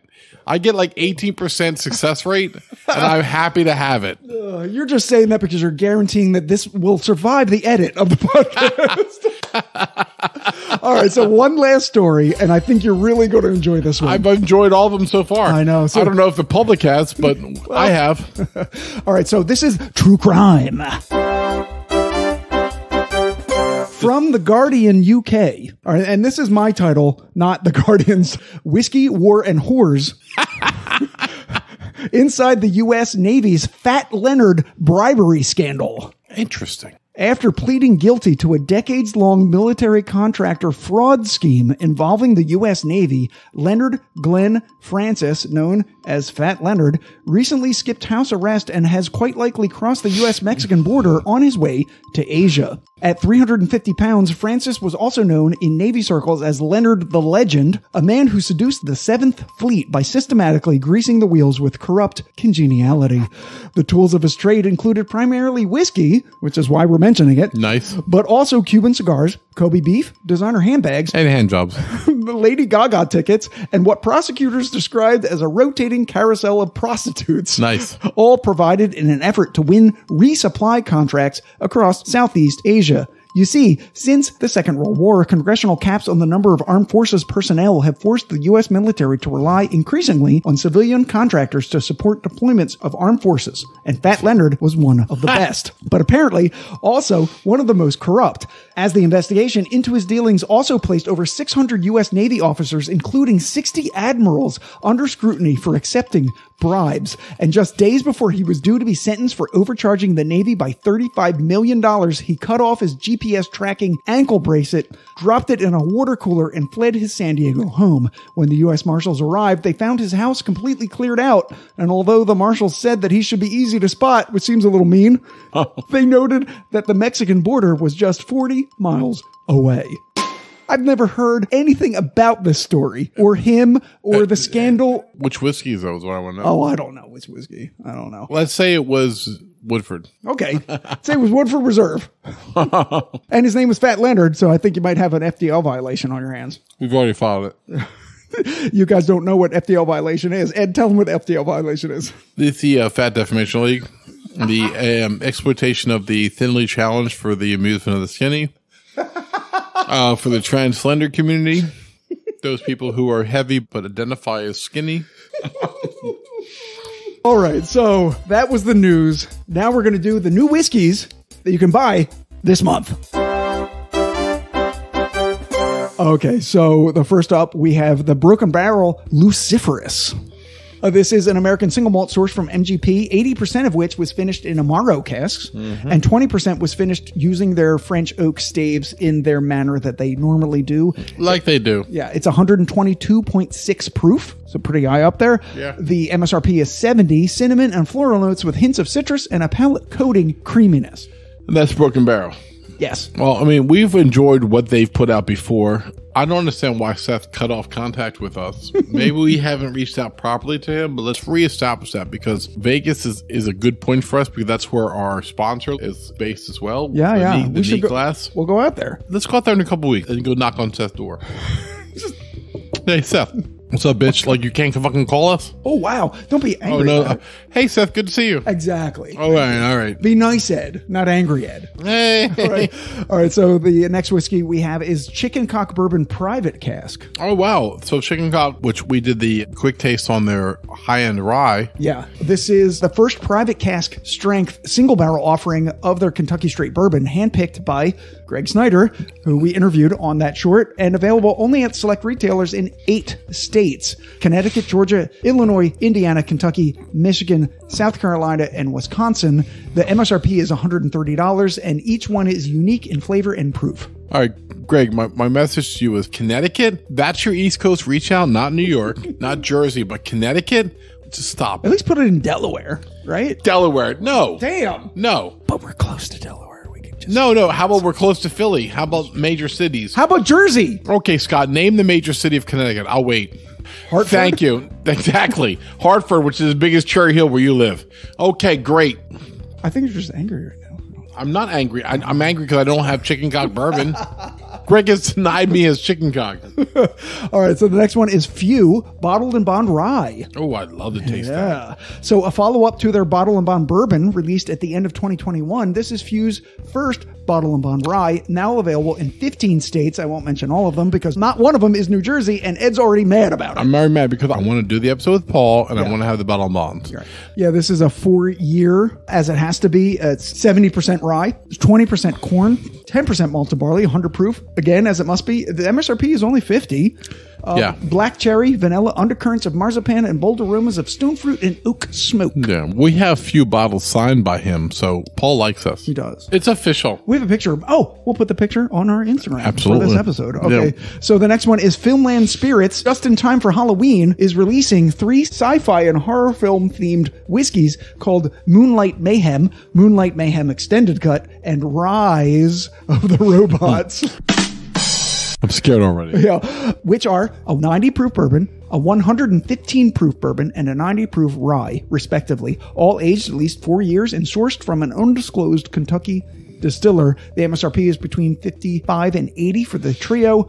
[SPEAKER 2] I get like 18% success rate, and I'm happy to have it.
[SPEAKER 1] You're just saying that because you're guaranteeing that this will survive the edit of the podcast. All right, so one last story, and I think you're really going to enjoy this one.
[SPEAKER 2] I've enjoyed all of them so far.
[SPEAKER 1] I know. So,
[SPEAKER 2] I don't know if the public has, but I have.
[SPEAKER 1] All right, so this is true crime. From The Guardian UK. All right, and this is my title, not The Guardian's. Whiskey, War, and Whores. Inside the U.S. Navy's Fat Leonard bribery scandal.
[SPEAKER 2] Interesting.
[SPEAKER 1] After pleading guilty to a decades-long military contractor fraud scheme involving the U.S. Navy, Leonard Glenn Francis, known as Fat Leonard, recently skipped house arrest and has quite likely crossed the U.S.-Mexican border on his way to Asia. At 350 pounds, Francis was also known in Navy circles as Leonard the Legend, a man who seduced the 7th Fleet by systematically greasing the wheels with corrupt congeniality. The tools of his trade included primarily whiskey, which is why we're mentioning it.
[SPEAKER 2] Nice.
[SPEAKER 1] But also Cuban cigars, Kobe beef, designer handbags,
[SPEAKER 2] and hand jobs,
[SPEAKER 1] the Lady Gaga tickets, and what prosecutors described as a rotating carousel of prostitutes.
[SPEAKER 2] Nice.
[SPEAKER 1] All provided in an effort to win resupply contracts across Southeast Asia. You see, since the Second World War, congressional caps on the number of armed forces personnel have forced the U.S. military to rely increasingly on civilian contractors to support deployments of armed forces, and Fat Leonard was one of the best, but apparently also one of the most corrupt, as the investigation into his dealings also placed over 600 U.S. Navy officers, including 60 admirals, under scrutiny for accepting bribes. And just days before he was due to be sentenced for overcharging the Navy by $35 million, he cut off his GPS tracking ankle bracelet, dropped it in a water cooler, and fled his San Diego home. When the U.S. Marshals arrived, they found his house completely cleared out, and although the Marshals said that he should be easy to spot, which seems a little mean, they noted that the Mexican border was just 40 miles away. I've never heard anything about this story, or him, or the scandal.
[SPEAKER 2] Which whiskey is those? What I want to know.
[SPEAKER 1] Oh, I don't know which whiskey. I don't know.
[SPEAKER 2] Let's say it was Woodford.
[SPEAKER 1] Okay. Say it was Woodford Reserve. And his name was Fat Leonard, so I think you might have an FDL violation on your hands.
[SPEAKER 2] We've already filed it.
[SPEAKER 1] You guys don't know what FDL violation is. Ed, tell them what FDL violation is.
[SPEAKER 2] It's the Fat Defamation League. The exploitation of the thinly challenged for the amusement of the skinny. For the trans slender community, those people who are heavy but identify as skinny.
[SPEAKER 1] All right, so that was the news. Now we're going to do the new whiskeys that you can buy this month. Okay, so the first up, we have the Broken Barrel Luciferous. This is an American single malt sourced from MGP, 80% of which was finished in Amaro casks, and 20% was finished using their French oak staves in their manner that they normally do.
[SPEAKER 2] Like they do.
[SPEAKER 1] Yeah, it's 122.6 proof, so pretty high up there.
[SPEAKER 2] Yeah.
[SPEAKER 1] The MSRP is 70, cinnamon and floral notes with hints of citrus and a palate coating creaminess.
[SPEAKER 2] And that's Broken Barrel.
[SPEAKER 1] Yes.
[SPEAKER 2] Well, I mean, we've enjoyed what they've put out before. I don't understand why Seth cut off contact with us. Maybe we haven't reached out properly to him, but let's reestablish that, because Vegas is a good point for us, because that's where our sponsor is based as well.
[SPEAKER 1] Yeah,
[SPEAKER 2] the Neat Glass.
[SPEAKER 1] We'll go out there.
[SPEAKER 2] Let's go out there in a couple weeks and go knock on Seth's door. Hey, Seth. What's up, bitch? Like, you can't fucking call us?
[SPEAKER 1] Oh, wow. Don't be angry.
[SPEAKER 2] Oh, no. Hey, Seth, good to see you.
[SPEAKER 1] Exactly.
[SPEAKER 2] All right.
[SPEAKER 1] Be nice, Ed, not angry, Ed.
[SPEAKER 2] Hey.
[SPEAKER 1] All right. So the next whiskey we have is Chicken Cock Bourbon Private Cask.
[SPEAKER 2] Oh, wow. So Chicken Cock, which we did the quick taste on their high-end rye.
[SPEAKER 1] Yeah. This is the first private cask strength single barrel offering of their Kentucky Straight Bourbon, handpicked by Greg Snyder, who we interviewed on that short, and available only at select retailers in 8 states: Connecticut, Georgia, Illinois, Indiana, Kentucky, Michigan, South Carolina, and Wisconsin. The MSRP is $130, and each one is unique in flavor and proof.
[SPEAKER 2] All right, Greg, my message to you is Connecticut, that's your East Coast reach out, not New York, not Jersey, but Connecticut, just stop.
[SPEAKER 1] At least put it in Delaware, right?
[SPEAKER 2] Delaware, no.
[SPEAKER 1] Damn.
[SPEAKER 2] No.
[SPEAKER 1] But we're close to Delaware. We can just...
[SPEAKER 2] No. How about we're close to Philly? How about major cities?
[SPEAKER 1] How about Jersey?
[SPEAKER 2] Okay, Scott, name the major city of Connecticut. I'll wait.
[SPEAKER 1] Hartford?
[SPEAKER 2] Thank you. Exactly. Hartford, which is as big as Cherry Hill where you live. Okay, great.
[SPEAKER 1] I think you're just angry right now.
[SPEAKER 2] I'm not angry. I'm angry because I don't have chicken cock bourbon. Greg has denied me his chicken cock.
[SPEAKER 1] All right, so the next one is F.E.W. Bottled and Bond Rye.
[SPEAKER 2] Oh, I'd love to taste that.
[SPEAKER 1] So a follow-up to their Bottle and Bond Bourbon released at the end of 2021. This is F.E.W.'s first Bottle and Bond Rye, now available in 15 states. I won't mention all of them because not one of them is New Jersey, and Ed's already mad about it.
[SPEAKER 2] I'm very mad because I want to do the episode with Paul, and I want to have the Bottle and Bonds.
[SPEAKER 1] Right. Yeah, this is a 4-year, as it has to be. It's 70% rye, 20% corn, 10% malted barley, 100 proof. Again, as it must be. The MSRP is only 50. Black cherry, vanilla, undercurrents of marzipan, and bold aromas of stone fruit and oak smoke.
[SPEAKER 2] Yeah, we have few bottles signed by him, so Paul likes us.
[SPEAKER 1] He does.
[SPEAKER 2] It's official.
[SPEAKER 1] We have a picture. We'll put the picture on our Instagram
[SPEAKER 2] Absolutely.
[SPEAKER 1] for this episode. Okay,
[SPEAKER 2] Yeah.
[SPEAKER 1] So the next one is Filmland Spirits. Just in time for Halloween, is releasing 3 sci-fi and horror film themed whiskeys called Moonlight Mayhem, Moonlight Mayhem Extended Cut, and Rise of the Robots.
[SPEAKER 2] I'm scared already.
[SPEAKER 1] Yeah, which are a 90 proof bourbon, a 115 proof bourbon, and a 90 proof rye, respectively, all aged at least 4 years and sourced from an undisclosed Kentucky distiller. The MSRP is between $55 and $80 for the trio.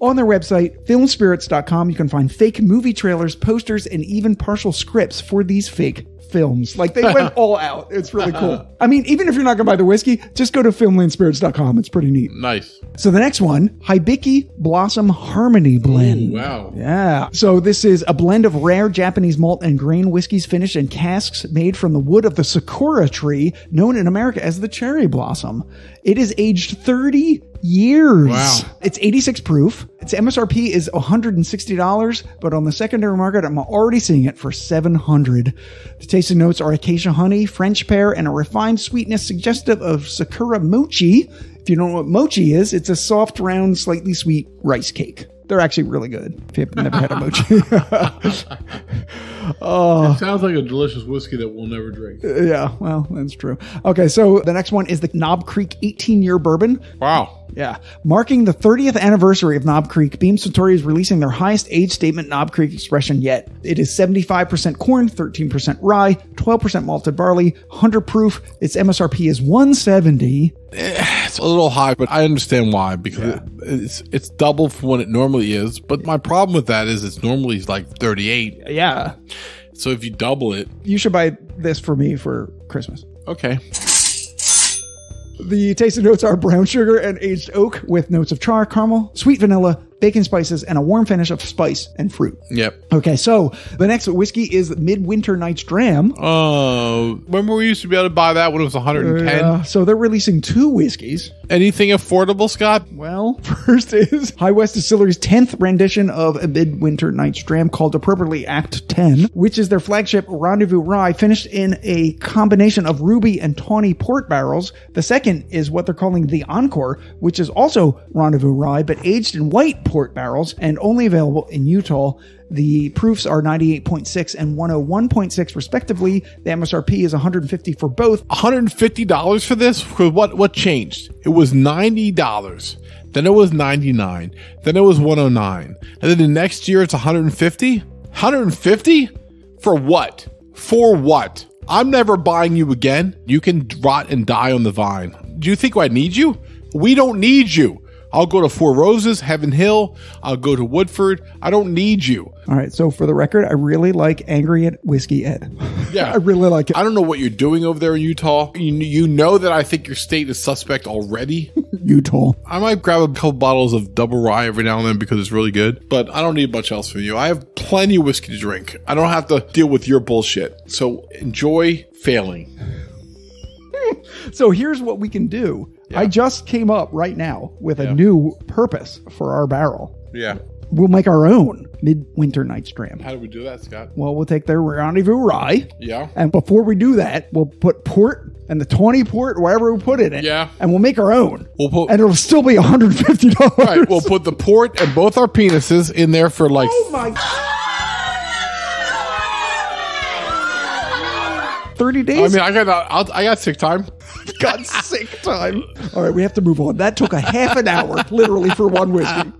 [SPEAKER 1] On their website, filmspirits.com, you can find fake movie trailers, posters, and even partial scripts for these fake films. Like, they went all out. It's really cool. I mean, even if you're not going to buy the whiskey, just go to filmlandspirits.com. It's pretty neat.
[SPEAKER 2] Nice.
[SPEAKER 1] So the next one, Hibiki Blossom Harmony Blend.
[SPEAKER 2] Ooh, wow.
[SPEAKER 1] Yeah. So this is a blend of rare Japanese malt and grain whiskeys finished in casks made from the wood of the sakura tree, known in America as the cherry blossom. It is aged 30 years.
[SPEAKER 2] Wow.
[SPEAKER 1] It's 86 proof. Its MSRP is $160, but on the secondary market, I'm already seeing it for $700. The tasting notes are acacia honey, French pear, and a refined sweetness suggestive of sakura mochi. If you don't know what mochi is, it's a soft, round, slightly sweet rice cake. They're actually really good if you've never had a mochi.
[SPEAKER 2] It sounds like a delicious whiskey that we'll never drink.
[SPEAKER 1] Yeah, well, that's true. Okay, so the next one is the Knob Creek 18-year bourbon.
[SPEAKER 2] Wow.
[SPEAKER 1] Yeah. Marking the 30th anniversary of Knob Creek, Beam Suntory is releasing their highest age statement Knob Creek expression yet. It is 75% corn, 13% rye, 12% malted barley, 100 proof. Its MSRP is $170.
[SPEAKER 2] It's a little high, but I understand why, because it's double from what it normally is. But my problem with that is it's normally like 38.
[SPEAKER 1] Yeah.
[SPEAKER 2] So if you double it.
[SPEAKER 1] You should buy this for me for Christmas.
[SPEAKER 2] Okay.
[SPEAKER 1] The tasting notes are brown sugar and aged oak with notes of char, caramel, sweet vanilla, bacon spices, and a warm finish of spice and fruit.
[SPEAKER 2] Yep.
[SPEAKER 1] Okay, so the next whiskey is Midwinter Night's Dram.
[SPEAKER 2] Remember we used to be able to buy that when it was 110?
[SPEAKER 1] So they're releasing 2 whiskeys.
[SPEAKER 2] Anything affordable, Scott?
[SPEAKER 1] Well, first is High West Distillery's 10th rendition of a Midwinter Night's Dram called appropriately Act 10, which is their flagship Rendezvous Rye finished in a combination of ruby and tawny port barrels. The second is what they're calling the Encore, which is also Rendezvous Rye, but aged in white port barrels and only available in Utah. The proofs are 98.6 and 101.6 respectively. The MSRP is $150 for both.
[SPEAKER 2] $150 for this? For what changed? It was $90. Then it was $99. Then it was $109. And then the next year it's $150? $150? For what? For what? I'm never buying you again. You can rot and die on the vine. Do you think I need you? We don't need you. I'll go to Four Roses, Heaven Hill. I'll go to Woodford. I don't need you.
[SPEAKER 1] All right. So for the record, I really like Angry at Whiskey Ed.
[SPEAKER 2] Yeah.
[SPEAKER 1] I really like it.
[SPEAKER 2] I don't know what you're doing over there in Utah. You know that I think your state is suspect already.
[SPEAKER 1] Utah.
[SPEAKER 2] I might grab a couple bottles of double rye every now and then because it's really good, but I don't need much else from you. I have plenty of whiskey to drink. I don't have to deal with your bullshit. So enjoy failing.
[SPEAKER 1] So here's what we can do.
[SPEAKER 2] Yeah.
[SPEAKER 1] I just came up right now with a new purpose for our barrel.
[SPEAKER 2] Yeah.
[SPEAKER 1] We'll make our own Midwinter Night's Dram.
[SPEAKER 2] How do we do that, Scott?
[SPEAKER 1] Well, we'll take their Rendezvous Rye.
[SPEAKER 2] Yeah.
[SPEAKER 1] And before we do that, we'll put port, and the 20 port, wherever we put it in.
[SPEAKER 2] Yeah.
[SPEAKER 1] And we'll make our own.
[SPEAKER 2] And
[SPEAKER 1] it'll still be $150.
[SPEAKER 2] Right. We'll put the port and both our penises in there for like...
[SPEAKER 1] Oh my... 30 days?
[SPEAKER 2] I mean, I got sick time.
[SPEAKER 1] Got sick time. All right, we have to move on. That took a half an hour, literally, for one whiskey.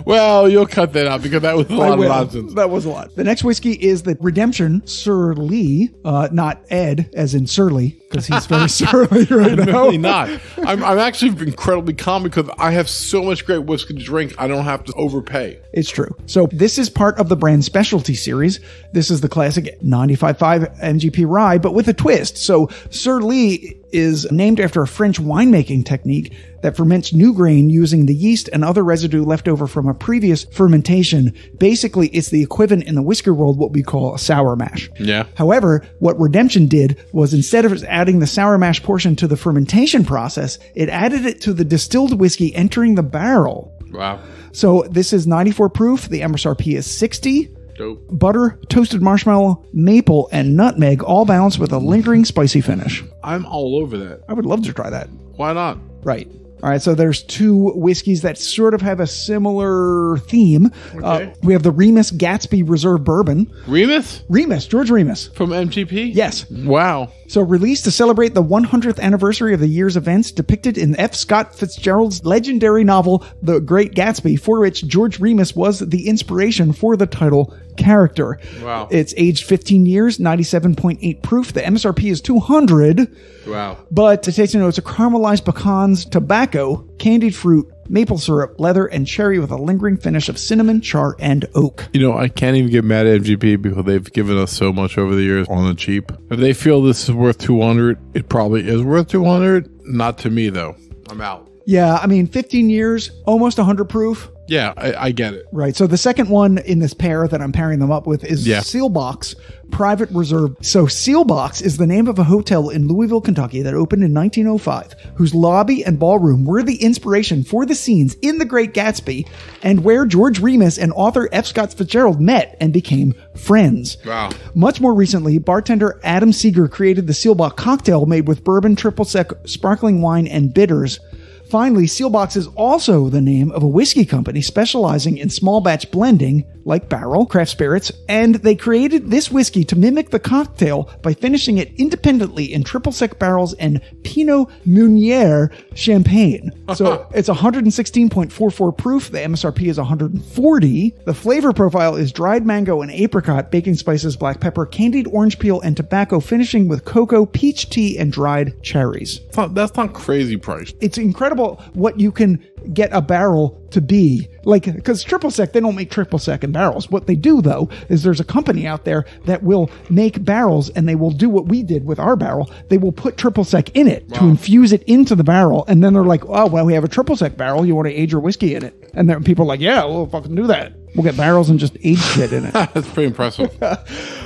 [SPEAKER 2] Well, you'll cut that out because that was a lot of nonsense.
[SPEAKER 1] That was a lot. The next whiskey is the Redemption Sir Lee, not Ed, as in Surly, because he's very surly right now.
[SPEAKER 2] Really not. I'm actually incredibly calm because I have so much great whiskey to drink. I don't have to overpay.
[SPEAKER 1] It's true. So this is part of the brand specialty series. This is the classic 95.5 MGP rye, but with a twist. So Sir Lee is named after a French winemaking technique that ferments new grain using the yeast and other residue left over from a previous fermentation. Basically, it's the equivalent in the whiskey world what we call a sour mash.
[SPEAKER 2] Yeah.
[SPEAKER 1] However, what Redemption did was instead of adding the sour mash portion to the fermentation process, it added it to the distilled whiskey entering the barrel.
[SPEAKER 2] Wow.
[SPEAKER 1] So this is 94 proof. The MSRP is 60.
[SPEAKER 2] Dope.
[SPEAKER 1] Butter, toasted marshmallow, maple, and nutmeg, all balanced with a lingering spicy finish.
[SPEAKER 2] I'm all over that.
[SPEAKER 1] I would love to try that.
[SPEAKER 2] Why not?
[SPEAKER 1] Right. All right, so there's two whiskeys that sort of have a similar theme.
[SPEAKER 2] Okay.
[SPEAKER 1] We have the Remus Gatsby Reserve Bourbon.
[SPEAKER 2] Remus?
[SPEAKER 1] Remus, George Remus.
[SPEAKER 2] From MGP?
[SPEAKER 1] Yes.
[SPEAKER 2] Wow.
[SPEAKER 1] So released to celebrate the 100th anniversary of the year's events depicted in F. Scott Fitzgerald's legendary novel, The Great Gatsby, for which George Remus was the inspiration for the title character.
[SPEAKER 2] Wow.
[SPEAKER 1] It's aged 15 years, 97.8 proof. The MSRP is $200.
[SPEAKER 2] Wow.
[SPEAKER 1] But the tasting notes are caramelized pecans, tobacco, candied fruit, maple syrup, leather, and cherry with a lingering finish of cinnamon, char, and oak.
[SPEAKER 2] You know, I can't even get mad at MGP because they've given us so much over the years on the cheap. If they feel this is worth $200, it probably is worth $200. Not to me, though. I'm out.
[SPEAKER 1] Yeah, I mean, 15 years, almost 100 proof.
[SPEAKER 2] Yeah, I get it.
[SPEAKER 1] Right. So the second one in this pair that I'm pairing them up with is Seelbach's Private Reserve. So Seelbach's is the name of a hotel in Louisville, Kentucky that opened in 1905, whose lobby and ballroom were the inspiration for the scenes in The Great Gatsby, and where George Remus and author F. Scott Fitzgerald met and became friends.
[SPEAKER 2] Wow.
[SPEAKER 1] Much more recently, bartender Adam Seeger created the Seelbach cocktail made with bourbon, triple sec, sparkling wine, and bitters. Finally, Seelbach is also the name of a whiskey company specializing in small batch blending, like barrel, craft spirits, and they created this whiskey to mimic the cocktail by finishing it independently in triple sec barrels and Pinot Meunier champagne. So it's 116.44 proof. The MSRP is 140. The flavor profile is dried mango and apricot, baking spices, black pepper, candied orange peel, and tobacco, finishing with cocoa, peach tea, and dried cherries.
[SPEAKER 2] That's not crazy priced.
[SPEAKER 1] It's incredible what you can get a barrel to be. Like, because triple sec, they don't make triple sec in barrels. What they do, though, is there's a company out there that will make barrels, and they will do what we did with our barrel. They will put triple sec in it to infuse it into the barrel, and then they're like, oh, well, we have a triple sec barrel. You want to age your whiskey in it? And then people are like, yeah, we'll fucking do that. We'll get barrels and just age shit in it.
[SPEAKER 2] That's pretty impressive.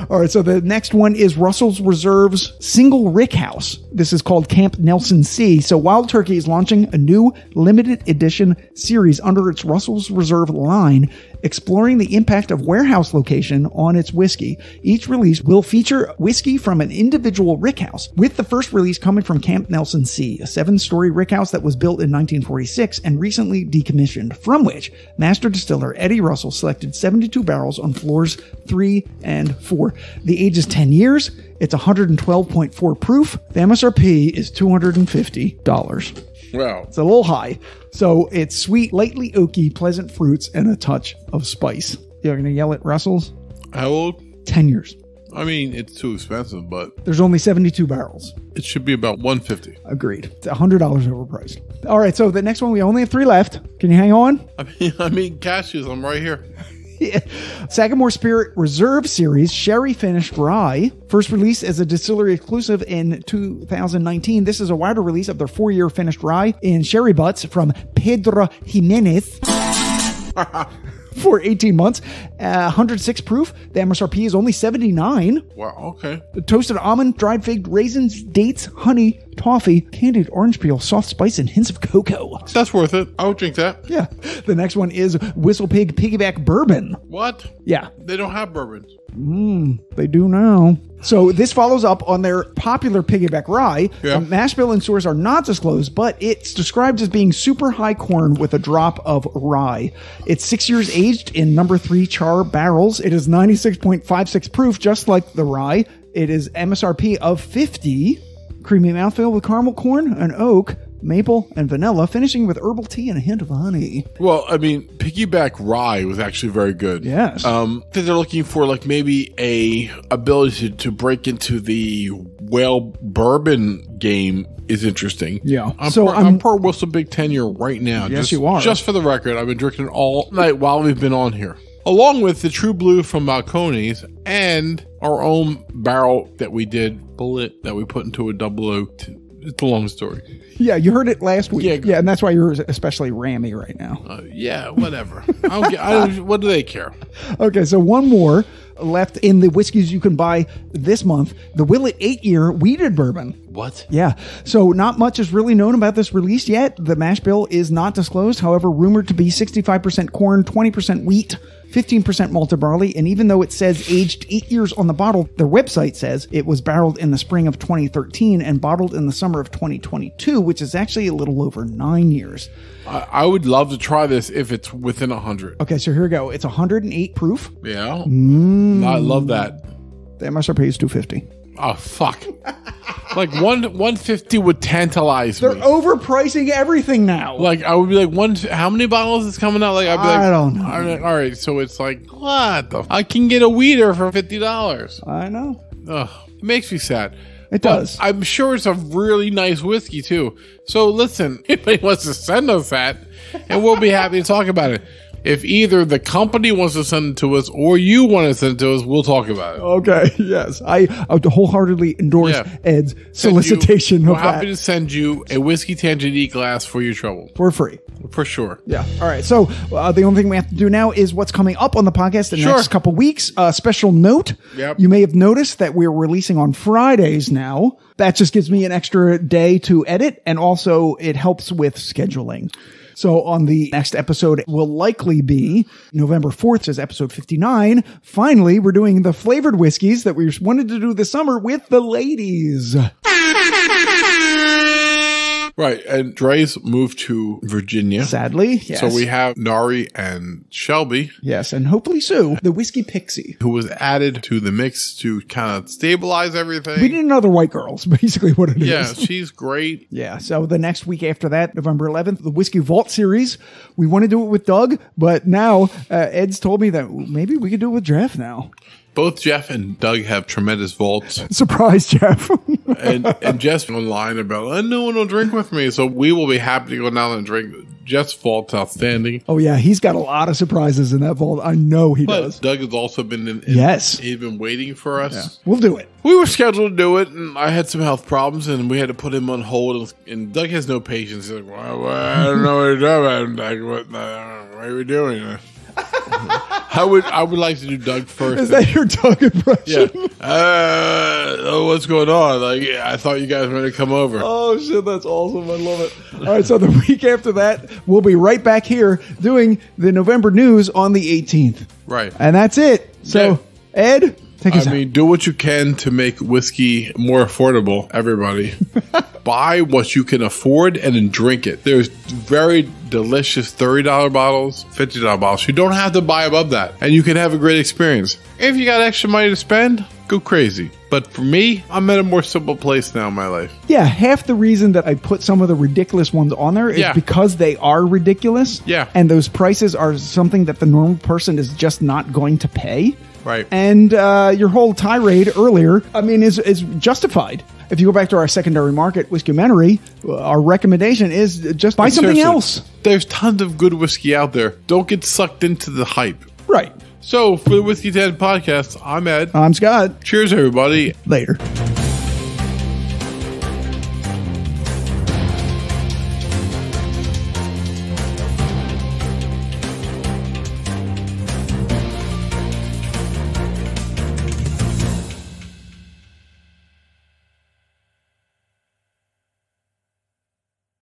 [SPEAKER 1] All right, so the next one is Russell's Reserve's Single Rickhouse. This is called Camp Nelson C. So Wild Turkey is launching a new limited edition series under its Russell's Reserve line, exploring the impact of warehouse location on its whiskey. Each release will feature whiskey from an individual rickhouse, with the first release coming from Camp Nelson C, a 7-story rickhouse that was built in 1946 and recently decommissioned, from which master distiller Eddie Russell selected 72 barrels on floors 3 and 4. The age is 10 years. It's 112.4 proof. The MSRP is $250.
[SPEAKER 2] Wow.
[SPEAKER 1] It's a little high. So it's sweet, lightly oaky, pleasant fruits, and a touch of spice. You're going to yell at Russell's?
[SPEAKER 2] How old?
[SPEAKER 1] 10 years.
[SPEAKER 2] I mean, it's too expensive, but
[SPEAKER 1] There's only 72 barrels.
[SPEAKER 2] it should be about $150.
[SPEAKER 1] Agreed. It's $100 overpriced. All right, so the next one, we only have 3 left. Can you hang on?
[SPEAKER 2] I mean, cashews. I'm right here.
[SPEAKER 1] Sagamore Spirit Reserve Series Sherry Finished Rye. First released as a distillery exclusive in 2019. This is a wider release of their 4-year finished rye in sherry butts from Pedro Jimenez. For 18 months, 106 proof. The MSRP is only 79.
[SPEAKER 2] Wow, okay.
[SPEAKER 1] The toasted almond, dried fig, raisins, dates, honey, toffee, candied orange peel, soft spice, and hints of cocoa.
[SPEAKER 2] That's worth it. I would drink that.
[SPEAKER 1] Yeah. The next one is Whistle Pig Piggyback Bourbon.
[SPEAKER 2] What?
[SPEAKER 1] Yeah.
[SPEAKER 2] They don't have bourbons.
[SPEAKER 1] They do now. So this follows up on their popular piggyback rye.
[SPEAKER 2] Yeah.
[SPEAKER 1] The mash bill and stores are not disclosed, but it's described as being super high corn with a drop of rye. It's 6 years aged in number 3 char barrels. It is 96.56 proof, just like the rye. It is MSRP of $50. Creamy mouthfeel with caramel corn and oak, maple, and vanilla, finishing with herbal tea and a hint of honey.
[SPEAKER 2] Well, I mean, piggyback rye was actually very good.
[SPEAKER 1] Yes.
[SPEAKER 2] Because they're looking for like maybe a ability to break into the whale bourbon game is interesting.
[SPEAKER 1] Yeah.
[SPEAKER 2] I'm pouring Wilson Big Tenure right now.
[SPEAKER 1] Yes, you are.
[SPEAKER 2] Just for the record, I've been drinking it all night while we've been on here. Along with the True Blue from Balcones and our own barrel that we did, bullet, that we put into a 002. It's a long story.
[SPEAKER 1] Yeah, you heard it last week.
[SPEAKER 2] Yeah,
[SPEAKER 1] and that's why you're especially rammy right now.
[SPEAKER 2] Yeah, whatever. What do they care?
[SPEAKER 1] Okay, so one more left in the whiskeys you can buy this month. The Willet 8-year Wheated Bourbon.
[SPEAKER 2] What?
[SPEAKER 1] Yeah. So not much is really known about this release yet. The mash bill is not disclosed. However, rumored to be 65% corn, 20% wheat, 15% malted barley. And even though it says aged 8 years on the bottle, their website says it was barreled in the spring of 2013 and bottled in the summer of 2022, which is actually a little over 9 years.
[SPEAKER 2] I would love to try this if it's within 100.
[SPEAKER 1] Okay, so here we go. It's 108 proof.
[SPEAKER 2] Yeah. I love that.
[SPEAKER 1] The MSRP is $250.
[SPEAKER 2] Oh, fuck. Like 150 would tantalize me.
[SPEAKER 1] They're overpricing everything now.
[SPEAKER 2] Like I would be like, how many bottles is coming out? Like I'd be like,
[SPEAKER 1] I don't know.
[SPEAKER 2] All right, so it's like, what the? I can get a weeder for $50.
[SPEAKER 1] I know.
[SPEAKER 2] Ugh, it makes me sad.
[SPEAKER 1] It does.
[SPEAKER 2] I'm sure it's a really nice whiskey too. So listen, if anybody wants to send us that, and we'll be happy to talk about it. If either the company wants to send it to us or you want to send it to us, we'll talk about it.
[SPEAKER 1] Okay, yes. I would wholeheartly endorse Ed's solicitation
[SPEAKER 2] We're
[SPEAKER 1] of that.
[SPEAKER 2] happy to send you a Whiskey Tangent glass for your trouble.
[SPEAKER 1] For free.
[SPEAKER 2] For sure.
[SPEAKER 1] Yeah. All right. So the only thing we have to do now is what's coming up on the podcast in the next couple weeks. Special note.
[SPEAKER 2] Yep.
[SPEAKER 1] You may have noticed that we're releasing on Fridays now. That just gives me an extra day to edit, and also it helps with scheduling. So on the next episode, it will likely be November 4th, is episode 59. Finally, we're doing the flavored whiskeys that we wanted to do this summer with the ladies.
[SPEAKER 2] Right, and Dre's moved to Virginia.
[SPEAKER 1] Sadly, yes.
[SPEAKER 2] So we have Nari and Shelby.
[SPEAKER 1] Yes, and hopefully Sue, the whiskey pixie.
[SPEAKER 2] Who was added to the mix to kind of stabilize everything.
[SPEAKER 1] We need another white girl, is basically what it is.
[SPEAKER 2] Yeah, she's great.
[SPEAKER 1] Yeah, so the next week after that, November 11th, the Whiskey Vault series. We want to do it with Doug, but now Ed's told me that maybe we could do it with Jeff now.
[SPEAKER 2] Both Jeff and Doug have tremendous vaults.
[SPEAKER 1] Surprise, Jeff.
[SPEAKER 2] and Jeff's online about, no one will drink with me. So we will be happy to go down and drink. Jeff's vault's outstanding.
[SPEAKER 1] Oh, yeah. He's got a lot of surprises in that vault. I know he does.
[SPEAKER 2] Doug has also been in.
[SPEAKER 1] Yes.
[SPEAKER 2] He's been waiting for us.
[SPEAKER 1] Yeah. We'll do it.
[SPEAKER 2] We were scheduled to do it, and I had some health problems, and we had to put him on hold. And Doug has no patience. He's like, well, I don't know what you're talking about. What are we doing? I would like to do Doug first.
[SPEAKER 1] Is that your Doug impression?
[SPEAKER 2] Yeah. What's going on? Like, I thought you guys were going to come over.
[SPEAKER 1] Oh, shit. That's awesome. I love it. All right. So the week after that, we'll be right back here doing the November news on the 18th.
[SPEAKER 2] Right.
[SPEAKER 1] And that's it. So, Ed, take us out.
[SPEAKER 2] I mean, do what you can to make whiskey more affordable, everybody. Buy what you can afford and then drink it. There's very delicious $30 bottles, $50 bottles. You don't have to buy above that, and you can have a great experience. If you got extra money to spend, go crazy. But for me, I'm at a more simple place now in my life.
[SPEAKER 1] Yeah, half the reason that I put some of the ridiculous ones on there is because they are ridiculous.
[SPEAKER 2] Yeah.
[SPEAKER 1] And those prices are something that the normal person is just not going to pay.
[SPEAKER 2] Right.
[SPEAKER 1] And your whole tirade earlier, I mean, is justified. If you go back to our secondary market, Whiskeymentary, our recommendation is just buy something else.
[SPEAKER 2] There's tons of good whiskey out there. Don't get sucked into the hype.
[SPEAKER 1] Right.
[SPEAKER 2] So, for the Whiskey 10 podcast, I'm Ed.
[SPEAKER 1] I'm Scott.
[SPEAKER 2] Cheers, everybody.
[SPEAKER 1] Later.